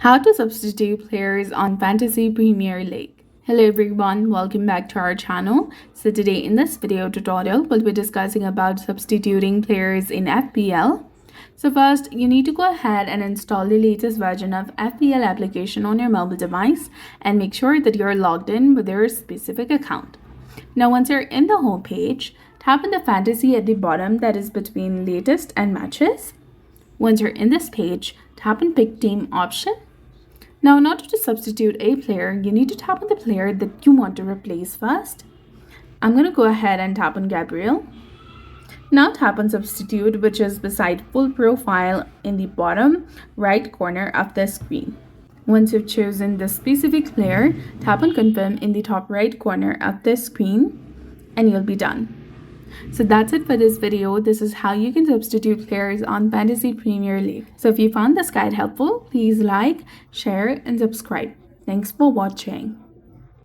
How to substitute players on Fantasy Premier League. Hello everyone, welcome back to our channel. So today in this video tutorial, we'll be discussing about substituting players in FPL. So first, you need to go ahead and install the latest version of FPL application on your mobile device and make sure that you're logged in with your specific account. Now once you're in the home page, tap on the fantasy at the bottom that is between latest and matches. Once you're in this page, tap on pick team option. Now in order to substitute a player, you need to tap on the player that you want to replace first. I'm going to go ahead and tap on Gabriel. Now tap on substitute, which is beside full profile in the bottom right corner of the screen. Once you've chosen the specific player, tap on confirm in the top right corner of the screen and you'll be done. So that's it for this video. This is how you can substitute players on Fantasy Premier League. So if you found this guide helpful, please like, share and subscribe. Thanks for watching.